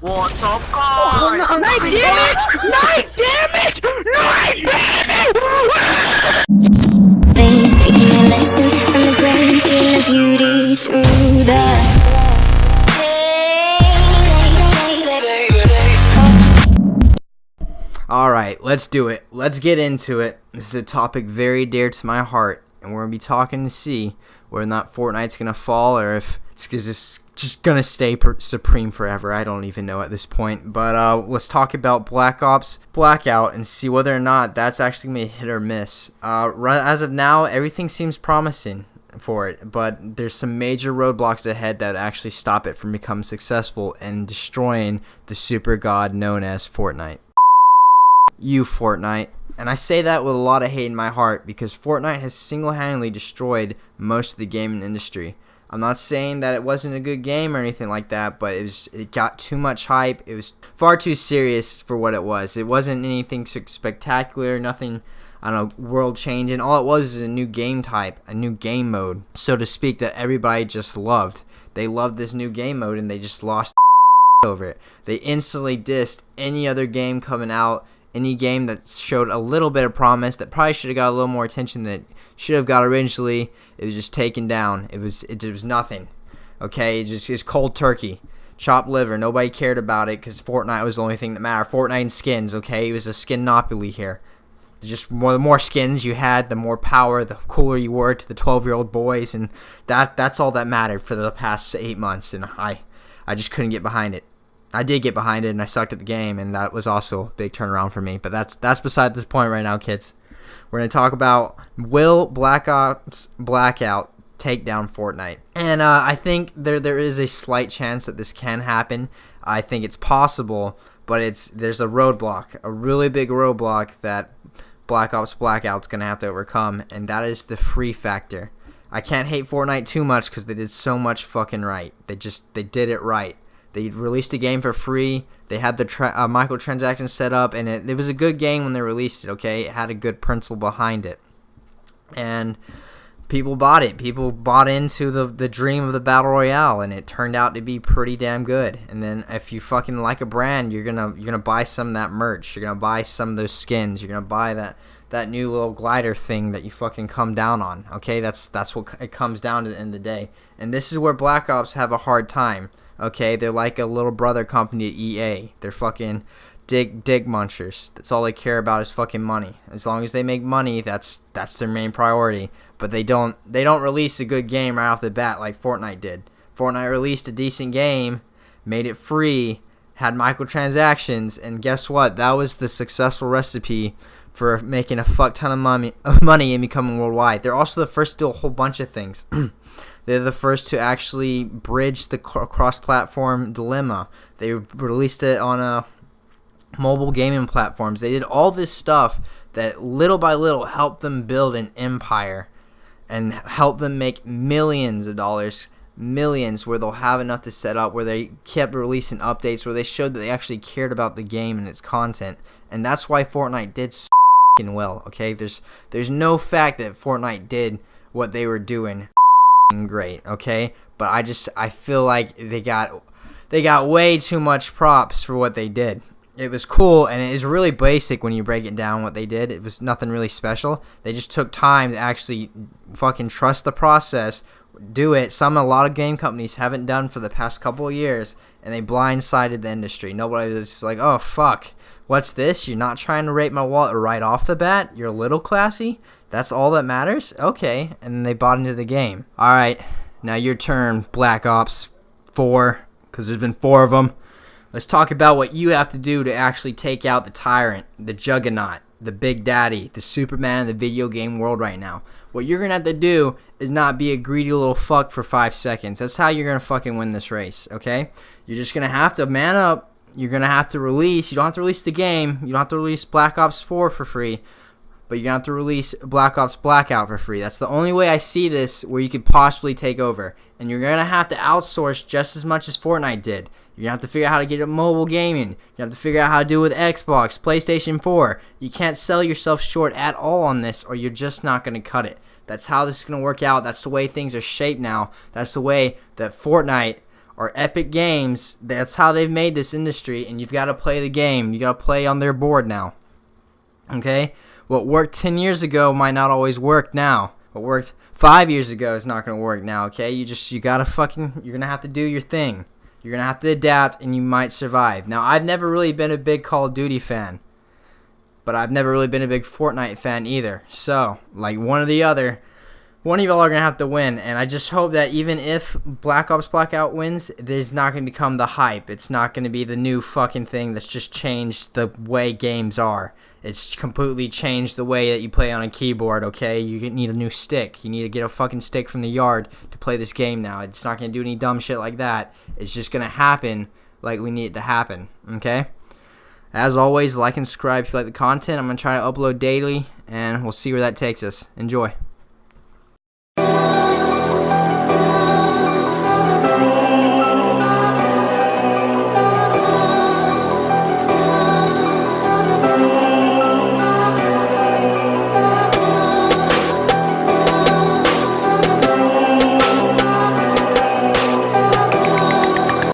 What's up, Oh, guys? no, night damage! Night damage! They speaking a lesson from the brain, seeing the beauty through the Alright, let's do it. Let's get into it. This is a topic very dear to my heart, and we're going to be talking to see whether or not Fortnite's going to fall or if it's just going to stay supreme forever. I don't even know at this point. But let's talk about Black Ops Blackout and see whether or not that's actually going to be hit or miss. As of now, everything seems promising for it, but there's some major roadblocks ahead that actually stop it from becoming successful and destroying the super god known as Fortnite. You, Fortnite. And I say that with a lot of hate in my heart because Fortnite has single-handedly destroyed most of the gaming industry. I'm not saying that it wasn't a good game or anything like that, but it got too much hype. It was far too serious for what it was. It wasn't anything spectacular, nothing, I don't know, world-changing. All it was a new game type, a new game mode, so to speak, that everybody just loved. They loved this new game mode and they just lost over it. They instantly dissed any other game coming out. Any game that showed a little bit of promise that probably should have got a little more attention than it should have got originally, it was just taken down. It was nothing. Okay, it's cold turkey, chopped liver. Nobody cared about it because Fortnite was the only thing that mattered. Fortnite and skins. Okay, it was a skinopoly here. Just the more skins you had, the more power, the cooler you were to the 12-year-old boys, and that's all that mattered for the past 8 months. And I just couldn't get behind it. I did get behind it and I sucked at the game, and that was also a big turnaround for me. But that's beside this point right now, kids. We're going to talk about will Blackout take down Fortnite. And I think there is a slight chance that this can happen. I think it's possible, but there's a roadblock, a really big roadblock that Black Ops Blackout's going to have to overcome, and that is the free factor. I can't hate Fortnite too much because they did so much fucking right. They did it right. They released a game for free. They had the microtransactions set up, and it was a good game when they released it, okay? It had a good principle behind it. And people bought it. People bought into the dream of the Battle Royale, and it turned out to be pretty damn good. And then if you fucking like a brand, you're gonna buy some of that merch. You're gonna buy some of those skins. You're gonna buy that new little glider thing that you fucking come down on, okay? That's what it comes down to at the end of the day. And this is where Black Ops have a hard time. Okay, they're like a little brother company at EA. They're fucking dig munchers. That's all they care about is fucking money. As long as they make money, that's their main priority. But they don't release a good game right off the bat like Fortnite did. Fortnite released a decent game, made it free, had microtransactions, and guess what? That was the successful recipe for making a fuck ton of money and becoming worldwide. They're also the first to do a whole bunch of things. They're the first to actually bridge the cross-platform dilemma. They released it on mobile gaming platforms. They did all this stuff that little by little helped them build an empire and helped them make millions of dollars, millions, where they'll have enough to set up, where they kept releasing updates, where they showed that they actually cared about the game and its content. And that's why Fortnite did so well, okay? There's no fact that Fortnite did what they were doing great, okay? But I feel like they got way too much props for what they did. It was cool, and it is really basic when you break it down what they did. It was nothing really special. They just took time to actually fucking trust the process, do it. A lot of game companies haven't done for the past couple of years, and they blindsided the industry. Nobody was just like, oh, fuck, what's this? You're not trying to rape my wallet right off the bat? You're a little classy? That's all that matters? Okay. And then they bought into the game. Alright, now your turn, Black Ops 4, because there's been 4 of them. Let's talk about what you have to do to actually take out the tyrant, the juggernaut, the big daddy, the Superman of the video game world right now. What you're going to have to do is not be a greedy little fuck for 5 seconds. That's how you're going to fucking win this race, okay? You're just going to have to man up. You're going to have to release. You don't have to release the game. You don't have to release Black Ops 4 for free. But you're going to have to release Black Ops Blackout for free. That's the only way I see this where you could possibly take over. And you're going to have to outsource just as much as Fortnite did. You're going to have to figure out how to get it mobile gaming. You have to figure out how to do it with Xbox, PlayStation 4. You can't sell yourself short at all on this, or you're just not going to cut it. That's how this is going to work out. That's the way things are shaped now. That's the way that Fortnite or Epic Games. That's how they've made this industry, and you've got to play the game. You got to play on their board now. Okay? What worked 10 years ago might not always work now. What worked 5 years ago is not going to work now, okay? You got to you're going to have to do your thing. You're going to have to adapt, and you might survive. Now, I've never really been a big Call of Duty fan, but I've never really been a big Fortnite fan either. So, like one or the other, one of y'all are going to have to win. And I just hope that even if Black Ops Blackout wins, there's not going to become the hype. It's not going to be the new fucking thing that's just changed the way games are. It's completely changed the way that you play on a keyboard, okay? You need a new stick. You need to get a fucking stick from the yard to play this game now. It's not going to do any dumb shit like that. It's just going to happen like we need it to happen, okay? As always, like and subscribe if you like the content. I'm going to try to upload daily, and we'll see where that takes us. Enjoy.